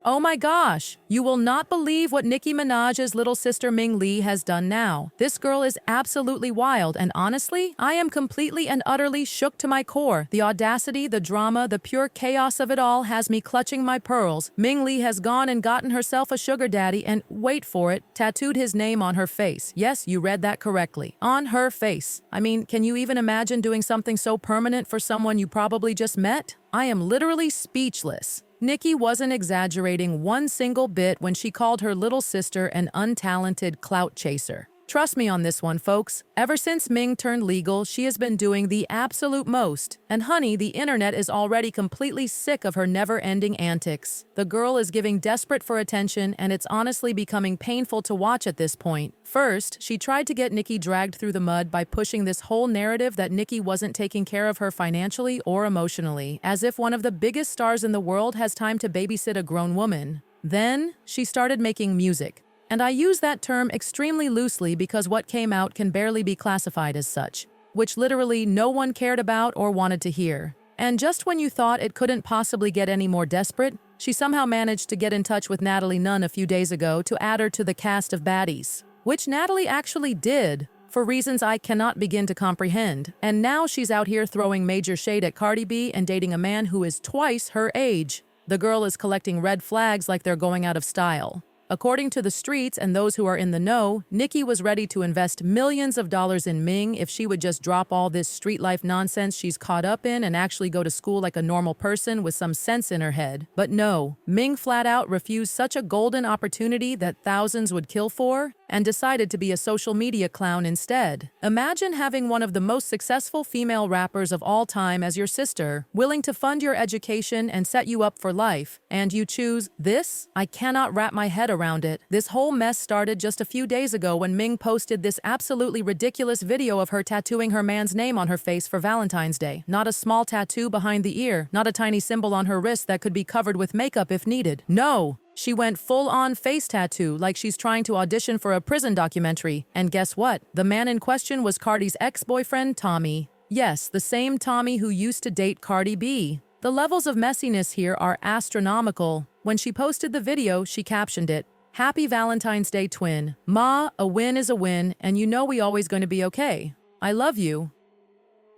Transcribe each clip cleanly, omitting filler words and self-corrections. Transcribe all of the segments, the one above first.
Oh my gosh, you will not believe what Nicki Minaj's little sister Ming Lee has done now. This girl is absolutely wild, and honestly, I am completely and utterly shook to my core. The audacity, the drama, the pure chaos of it all has me clutching my pearls. Ming Lee has gone and gotten herself a sugar daddy and, wait for it, tattooed his name on her face. Yes, you read that correctly. On her face. I mean, can you even imagine doing something so permanent for someone you probably just met? I am literally speechless. Nicki wasn't exaggerating one single bit when she called her little sister an untalented clout chaser. Trust me on this one, folks. Ever since Ming turned legal, she has been doing the absolute most. And honey, the internet is already completely sick of her never-ending antics. The girl is giving desperate for attention, and it's honestly becoming painful to watch at this point. First, she tried to get Nicki dragged through the mud by pushing this whole narrative that Nicki wasn't taking care of her financially or emotionally, as if one of the biggest stars in the world has time to babysit a grown woman. Then, she started making music. And I use that term extremely loosely because what came out can barely be classified as such, which literally no one cared about or wanted to hear. And just when you thought it couldn't possibly get any more desperate, she somehow managed to get in touch with Natalie Nunn a few days ago to add her to the cast of Baddies, which Natalie actually did, for reasons I cannot begin to comprehend. And now she's out here throwing major shade at Cardi B and dating a man who is twice her age. The girl is collecting red flags like they're going out of style. According to the streets and those who are in the know, Nicki was ready to invest millions of dollars in Ming if she would just drop all this street life nonsense she's caught up in and actually go to school like a normal person with some sense in her head. But no, Ming flat out refused such a golden opportunity that thousands would kill for and decided to be a social media clown instead. Imagine having one of the most successful female rappers of all time as your sister, willing to fund your education and set you up for life, and you choose this? I cannot wrap my head around it. This whole mess started just a few days ago when Ming posted this absolutely ridiculous video of her tattooing her man's name on her face for Valentine's Day. Not a small tattoo behind the ear, not a tiny symbol on her wrist that could be covered with makeup if needed. No! She went full-on face tattoo like she's trying to audition for a prison documentary. And guess what? The man in question was Cardi's ex-boyfriend, Tommy. Yes, the same Tommy who used to date Cardi B. The levels of messiness here are astronomical. When she posted the video, she captioned it, "Happy Valentine's Day, twin. Ma, a win is a win, and you know we always going to be okay. I love you."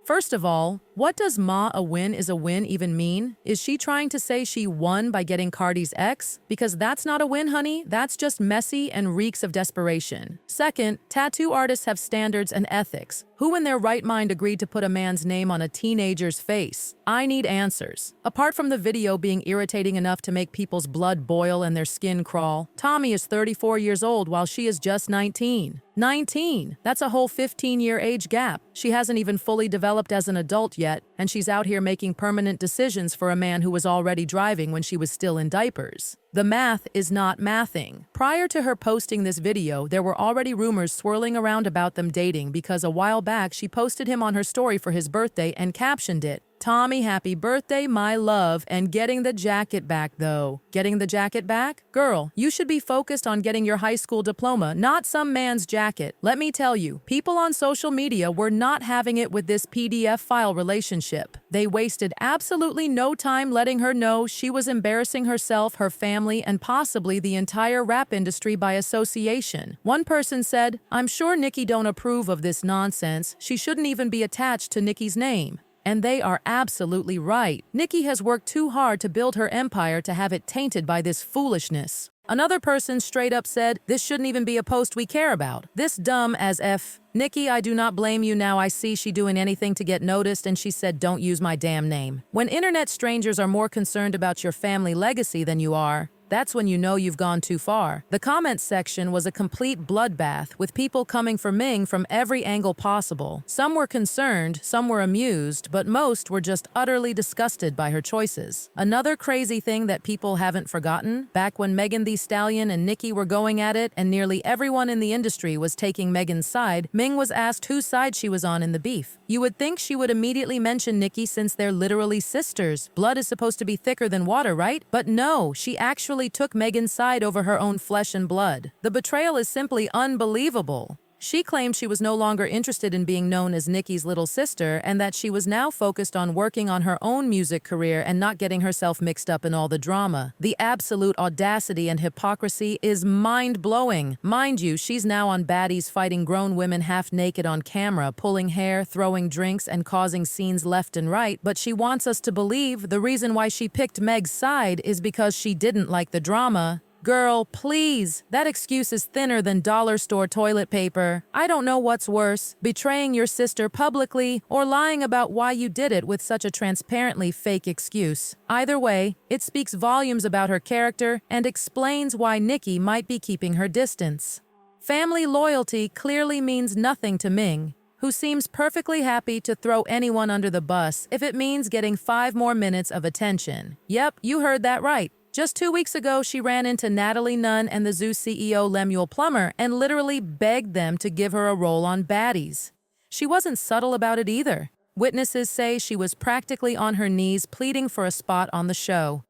First of all, what does "ma, a win is a win" even mean? Is she trying to say she won by getting Cardi's ex? Because that's not a win, honey. That's just messy and reeks of desperation. Second, tattoo artists have standards and ethics. Who in their right mind agreed to put a man's name on a teenager's face? I need answers. Apart from the video being irritating enough to make people's blood boil and their skin crawl, Tommy is 34 years old while she is just 19. 19! That's a whole 15-year age gap. She hasn't even fully developed as an adult yet, and she's out here making permanent decisions for a man who was already driving when she was still in diapers. The math is not mathing. Prior to her posting this video, there were already rumors swirling around about them dating because a while back she posted him on her story for his birthday and captioned it, "Tommy, happy birthday, my love, and getting the jacket back though." Getting the jacket back? Girl, you should be focused on getting your high school diploma, not some man's jacket. Let me tell you, people on social media were not having it with this PDF file relationship. They wasted absolutely no time letting her know she was embarrassing herself, her family, and possibly the entire rap industry by association. One person said, "I'm sure Nicki don't approve of this nonsense. She shouldn't even be attached to Nicki's name." And they are absolutely right. Nicki has worked too hard to build her empire to have it tainted by this foolishness. Another person straight up said, "This shouldn't even be a post we care about. This dumb as F. Nicki, I do not blame you now. I see she doing anything to get noticed, and she said don't use my damn name." When internet strangers are more concerned about your family legacy than you are, that's when you know you've gone too far. The comments section was a complete bloodbath, with people coming for Ming from every angle possible. Some were concerned, some were amused, but most were just utterly disgusted by her choices. Another crazy thing that people haven't forgotten, back when Megan Thee Stallion and Nicki were going at it and nearly everyone in the industry was taking Megan's side, Ming was asked whose side she was on in the beef. You would think she would immediately mention Nicki since they're literally sisters. Blood is supposed to be thicker than water, right? But no, she actually took Megan's side over her own flesh and blood. The betrayal is simply unbelievable. She claimed she was no longer interested in being known as Nicki's little sister and that she was now focused on working on her own music career and not getting herself mixed up in all the drama. The absolute audacity and hypocrisy is mind-blowing. Mind you, she's now on Baddies fighting grown women half-naked on camera, pulling hair, throwing drinks, and causing scenes left and right, but she wants us to believe the reason why she picked Meg's side is because she didn't like the drama. Girl, please. That excuse is thinner than dollar store toilet paper. I don't know what's worse, betraying your sister publicly or lying about why you did it with such a transparently fake excuse. Either way, it speaks volumes about her character and explains why Nicki might be keeping her distance. Family loyalty clearly means nothing to Ming, who seems perfectly happy to throw anyone under the bus if it means getting 5 more minutes of attention. Yep, you heard that right. Just 2 weeks ago, she ran into Natalie Nunn and the Zoo CEO Lemuel Plummer and literally begged them to give her a role on Baddies. She wasn't subtle about it either. Witnesses say she was practically on her knees pleading for a spot on the show.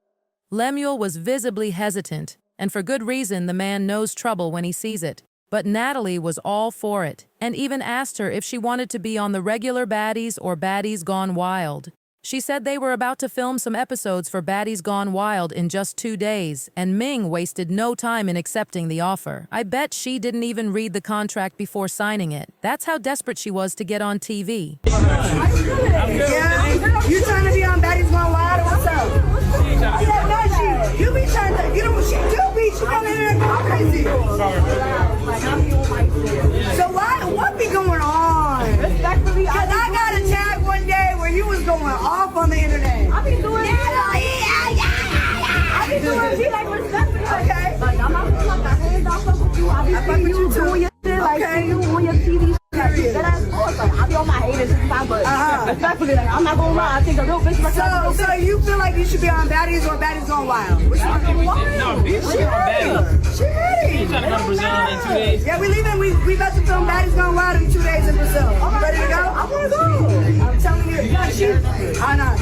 Lemuel was visibly hesitant, and for good reason. The man knows trouble when he sees it. But Natalie was all for it, and even asked her if she wanted to be on the regular Baddies or Baddies Gone Wild. She said they were about to film some episodes for Baddies Gone Wild in just 2 days, and Ming wasted no time in accepting the offer. I bet she didn't even read the contract before signing it. That's how desperate she was to get on TV. Yeah, you trying to be on Baddies Gone Wild or what's up? You be trying to, you know what she do be, she come in here and go crazy. So what be going on? Respectfully, because I got a tag one day where you was going off on the internet. I be doing it. I be doing it like respectfully. Okay. Like I'm not gonna like my hands off with you. I be seeing you doing your shit, like seeing you on your TV. That ass course, like I be on my haters and stuff, but respectfully, like I'm not gonna lie. I think a real bitch. So you feel like you should be on Baddies or Baddies Gone Wild? Which one? No, she on Baddies. She ready. She's trying to go to Brazil in 2 days. Yeah, we leaving. We about to film Baddies Gone Wild in 2 days in Brazil. Ready to go? I wanna go. I'm telling you, I know.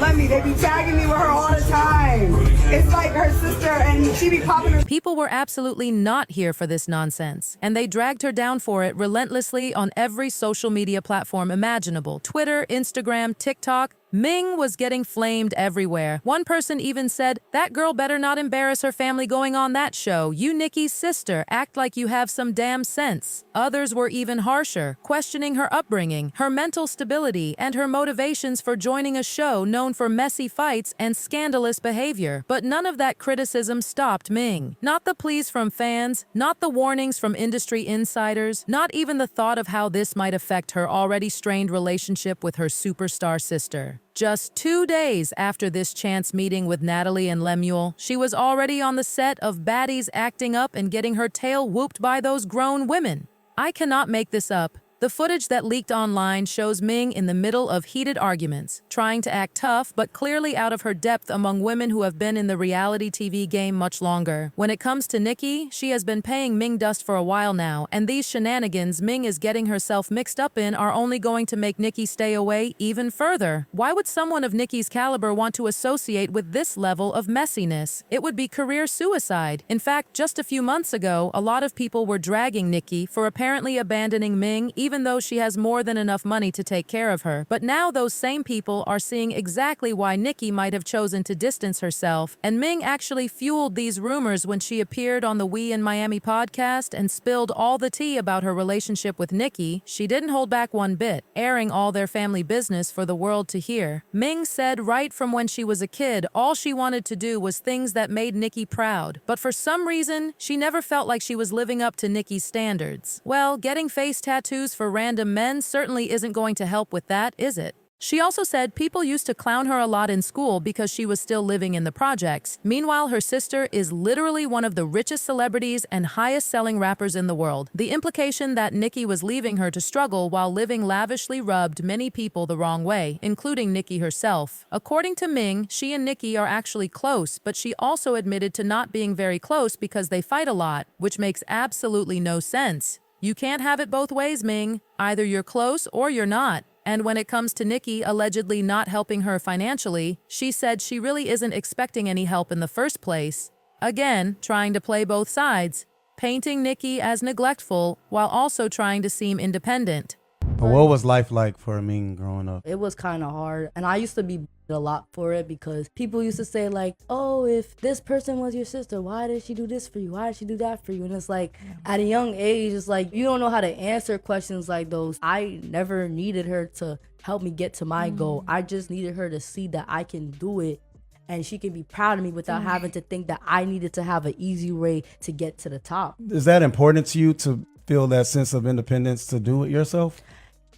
Let me. They be tagging me with her all the time. It's like her sister, and she be popping her. People were absolutely not here for this nonsense, and they dragged her down for it relentlessly on every social media platform imaginable. Twitter, Instagram, TikTok. Ming was getting flamed everywhere. One person even said, "That girl better not embarrass her family going on that show. You Nicki's sister, act like you have some damn sense." Others were even harsher, questioning her upbringing, her mental stability, and her motivations for joining a show known for messy fights and scandalous behavior. But none of that criticism stopped Ming. Not the pleas from fans, not the warnings from industry insiders, not even the thought of how this might affect her already strained relationship with her superstar sister. Just 2 days after this chance meeting with Natalie and Lemuel, she was already on the set of Baddies acting up and getting her tail whooped by those grown women. I cannot make this up. The footage that leaked online shows Ming in the middle of heated arguments, trying to act tough but clearly out of her depth among women who have been in the reality TV game much longer. When it comes to Nicki, she has been paying Ming dust for a while now, and these shenanigans Ming is getting herself mixed up in are only going to make Nicki stay away even further. Why would someone of Nicki's caliber want to associate with this level of messiness? It would be career suicide. In fact, just a few months ago, a lot of people were dragging Nicki for apparently abandoning Ming even though she has more than enough money to take care of her. But now those same people are seeing exactly why Nicki might have chosen to distance herself, and Ming actually fueled these rumors when she appeared on the We in Miami podcast and spilled all the tea about her relationship with Nicki. She didn't hold back one bit, airing all their family business for the world to hear. Ming said right from when she was a kid, all she wanted to do was things that made Nicki proud. But for some reason, she never felt like she was living up to Nicki's standards. Well, getting face tattoos for random men certainly isn't going to help with that, is it? She also said people used to clown her a lot in school because she was still living in the projects. Meanwhile, her sister is literally one of the richest celebrities and highest-selling rappers in the world. The implication that Nicki was leaving her to struggle while living lavishly rubbed many people the wrong way, including Nicki herself. According to Ming, she and Nicki are actually close, but she also admitted to not being very close because they fight a lot, which makes absolutely no sense. You can't have it both ways, Ming. Either you're close or you're not. And when it comes to Nicki allegedly not helping her financially, she said she really isn't expecting any help in the first place. Again, trying to play both sides. painting Nicki as neglectful while also trying to seem independent. But what was life like for Ming growing up? It was kind of hard, and I used to be a lot for it because people used to say like, oh, if this person was your sister, why did she do this for you? Why did she do that for you? And it's like, at a young age, it's like, you don't know how to answer questions like those. I never needed her to help me get to my goal. I just needed her to see that I can do it and she can be proud of me without having to think that I needed to have an easy way to get to the top. Is that important to you to feel that sense of independence to do it yourself?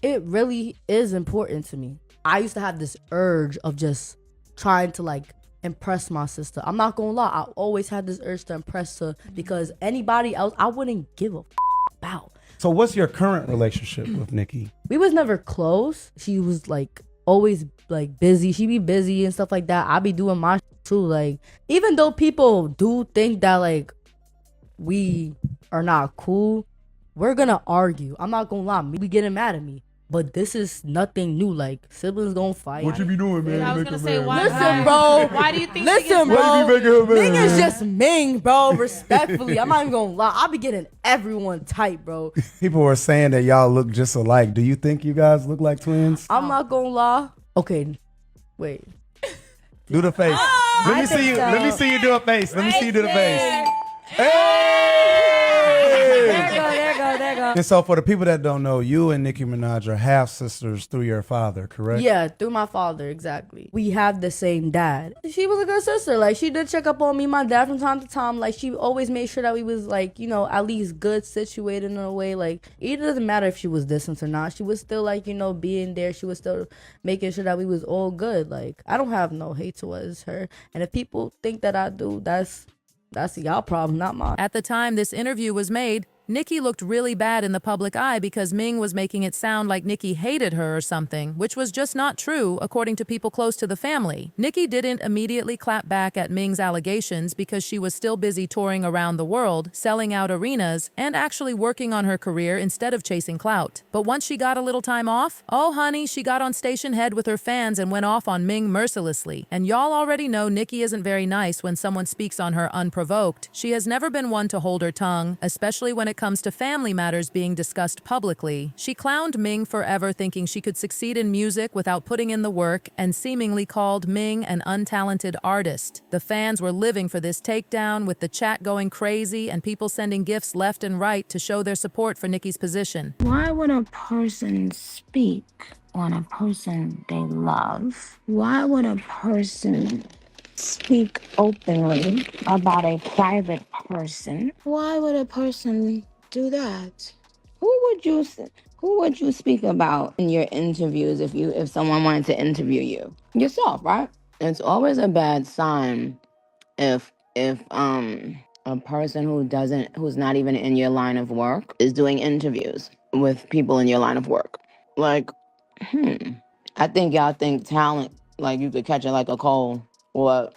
It really is important to me. I used to have this urge of just trying to like impress my sister. I'm not gonna lie, I always had this urge to impress her because anybody else I wouldn't give a about. So what's your current relationship with Nicki? We was never close. She was like always like busy. She be busy and stuff like that. I be doing my too. Like, even though people do think that like we are not cool, we're gonna argue. I'm not gonna lie, we getting mad at me. But this is nothing new. Like, siblings gonna fight. What you be doing, man? I was gonna say, why? Listen, bro. Why do you think? Listen, Why do you bro. make her mad? Ming is just Ming, bro. Respectfully, I'm not even gonna lie. I be getting everyone tight, bro. People were saying that y'all look just alike. Do you think you guys look like twins? I'm not gonna lie. Okay, wait. Do the face. Let me see you. so. Let me see you do a face. Let me see you do the face. There you go. And so for the people that don't know, you and Nicki Minaj are half sisters through your father, correct? Yeah, through my father, exactly. We have the same dad. She was a good sister. Like, she did check up on me, my dad, from time to time. Like, she always made sure that we was, like, you know, at least good situated in a way. Like, it doesn't matter if she was distant or not. She was still, like, you know, being there. She was still making sure that we was all good. Like, I don't have no hate towards her. And if people think that I do, that's y'all problem, not mine. At the time this interview was made, Nicki looked really bad in the public eye because Ming was making it sound like Nicki hated her or something, which was just not true, according to people close to the family. Nicki didn't immediately clap back at Ming's allegations because she was still busy touring around the world, selling out arenas, and actually working on her career instead of chasing clout. But once she got a little time off, oh honey, she got on station head with her fans and went off on Ming mercilessly. And y'all already know Nicki isn't very nice when someone speaks on her unprovoked. She has never been one to hold her tongue, especially when it comes to family matters being discussed publicly. She clowned Ming forever, thinking she could succeed in music without putting in the work, and seemingly called Ming an untalented artist. The fans were living for this takedown, with the chat going crazy and people sending gifts left and right to show their support for Nicki's position. Why would a person speak on a person they love? Why would a person speak openly about a private person? Why would a person do that? Who would you speak about in your interviews if someone wanted to interview you? Yourself, right? It's always a bad sign if a person who's not even in your line of work is doing interviews with people in your line of work. Like, I think y'all think talent, like you could catch it like a cold, or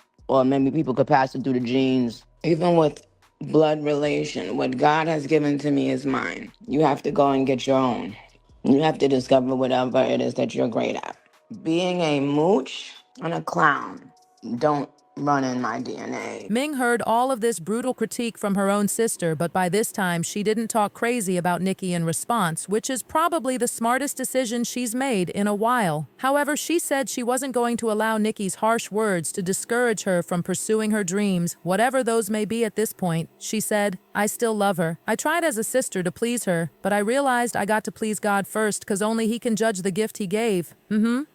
maybe people could pass it through the genes. Even with blood relation, what God has given to me is mine. You have to go and get your own. You have to discover whatever it is that you're great at. Being a mooch and a clown don't run in my DNA. Ming heard all of this brutal critique from her own sister, but by this time she didn't talk crazy about Nicki in response, which is probably the smartest decision she's made in a while. However, she said she wasn't going to allow Nicki's harsh words to discourage her from pursuing her dreams, whatever those may be at this point. She said, "I still love her. I tried as a sister to please her, but I realized I got to please God first because only He can judge the gift He gave.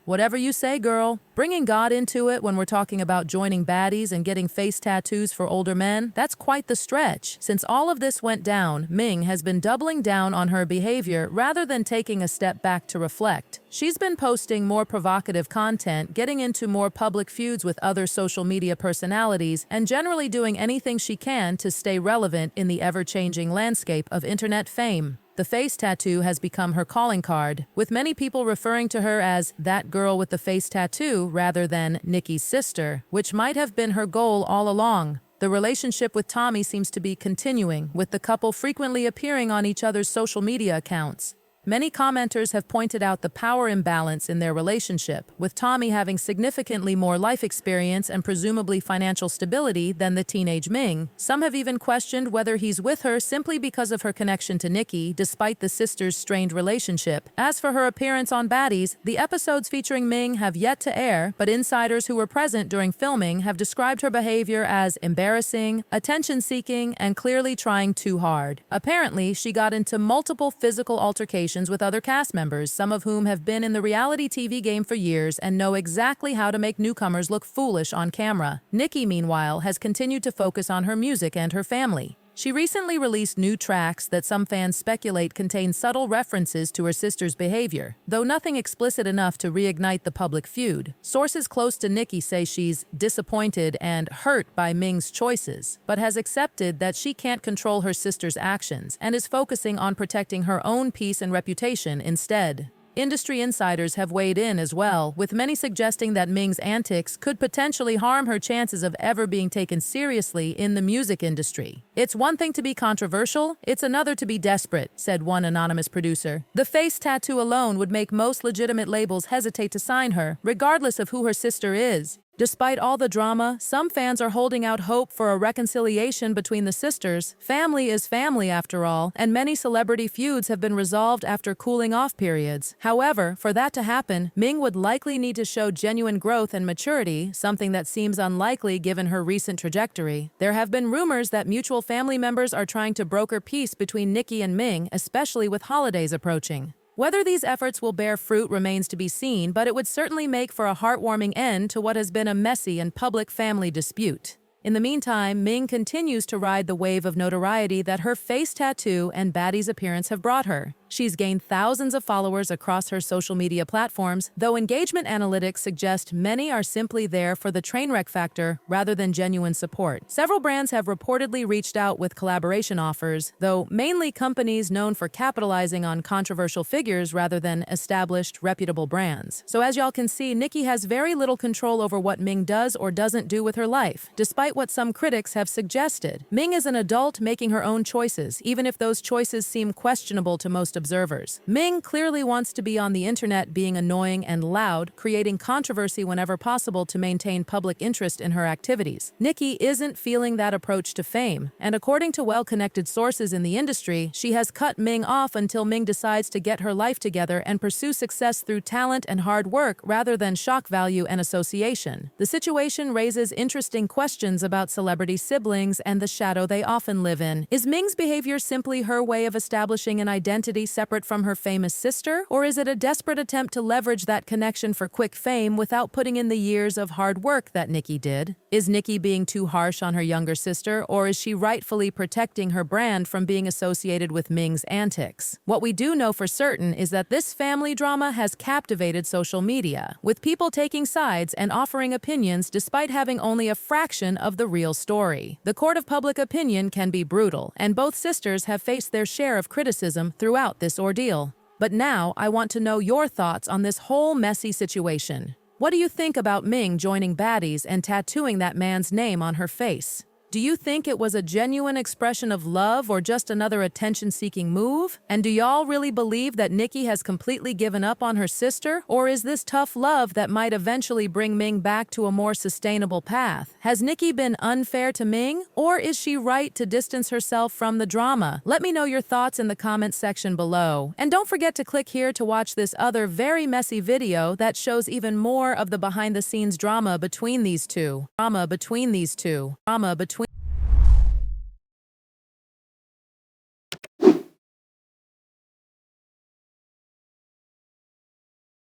Whatever you say, girl." Bringing God into it when we're talking about joining baddies and getting face tattoos for older men, that's quite the stretch. Since all of this went down, Ming has been doubling down on her behavior rather than taking a step back to reflect. She's been posting more provocative content, getting into more public feuds with other social media personalities, and generally doing anything she can to stay relevant in the ever-changing landscape of internet fame. The face tattoo has become her calling card, with many people referring to her as that girl with the face tattoo rather than Nicki's sister, which might have been her goal all along. The relationship with Tommy seems to be continuing, with the couple frequently appearing on each other's social media accounts. Many commenters have pointed out the power imbalance in their relationship, with Tommy having significantly more life experience and presumably financial stability than the teenage Ming. Some have even questioned whether he's with her simply because of her connection to Nicki, despite the sisters' strained relationship. As for her appearance on Baddies, the episodes featuring Ming have yet to air, but insiders who were present during filming have described her behavior as embarrassing, attention-seeking, and clearly trying too hard. Apparently, she got into multiple physical altercations with other cast members, some of whom have been in the reality TV game for years and know exactly how to make newcomers look foolish on camera. Nicki, meanwhile, has continued to focus on her music and her family. She recently released new tracks that some fans speculate contain subtle references to her sister's behavior, though nothing explicit enough to reignite the public feud. Sources close to Nicki say she's disappointed and hurt by Ming's choices, but has accepted that she can't control her sister's actions and is focusing on protecting her own peace and reputation instead. Industry insiders have weighed in as well, with many suggesting that Ming's antics could potentially harm her chances of ever being taken seriously in the music industry. "It's one thing to be controversial, it's another to be desperate," said one anonymous producer. "The face tattoo alone would make most legitimate labels hesitate to sign her, regardless of who her sister is." Despite all the drama, some fans are holding out hope for a reconciliation between the sisters. Family is family after all, and many celebrity feuds have been resolved after cooling off periods. However, for that to happen, Ming would likely need to show genuine growth and maturity, something that seems unlikely given her recent trajectory. There have been rumors that mutual family members are trying to broker peace between Nicki and Ming, especially with holidays approaching. Whether these efforts will bear fruit remains to be seen, but it would certainly make for a heartwarming end to what has been a messy and public family dispute. In the meantime, Ming continues to ride the wave of notoriety that her face tattoo and Baddies appearance have brought her. She's gained thousands of followers across her social media platforms, though engagement analytics suggest many are simply there for the train wreck factor rather than genuine support. Several brands have reportedly reached out with collaboration offers, though mainly companies known for capitalizing on controversial figures rather than established, reputable brands. So as y'all can see, Nicki has very little control over what Ming does or doesn't do with her life, despite what some critics have suggested. Ming is an adult making her own choices, even if those choices seem questionable to most observers. Ming clearly wants to be on the internet being annoying and loud, creating controversy whenever possible to maintain public interest in her activities. Nicki isn't feeling that approach to fame, and according to well-connected sources in the industry, she has cut Ming off until Ming decides to get her life together and pursue success through talent and hard work rather than shock value and association. The situation raises interesting questions about celebrity siblings and the shadow they often live in. Is Ming's behavior simply her way of establishing an identity separate from her famous sister, or is it a desperate attempt to leverage that connection for quick fame without putting in the years of hard work that Nicki did? Is Nicki being too harsh on her younger sister, or is she rightfully protecting her brand from being associated with Ming's antics? What we do know for certain is that this family drama has captivated social media, with people taking sides and offering opinions despite having only a fraction of the real story. The court of public opinion can be brutal, and both sisters have faced their share of criticism throughout this ordeal. But now I want to know your thoughts on this whole messy situation. What do you think about Ming joining Baddies and tattooing that man's name on her face? Do you think it was a genuine expression of love or just another attention-seeking move? And do y'all really believe that Nicki has completely given up on her sister? Or is this tough love that might eventually bring Ming back to a more sustainable path? Has Nicki been unfair to Ming? Or is she right to distance herself from the drama? Let me know your thoughts in the comments section below. And don't forget to click here to watch this other very messy video that shows even more of the behind-the-scenes drama between these two. Drama between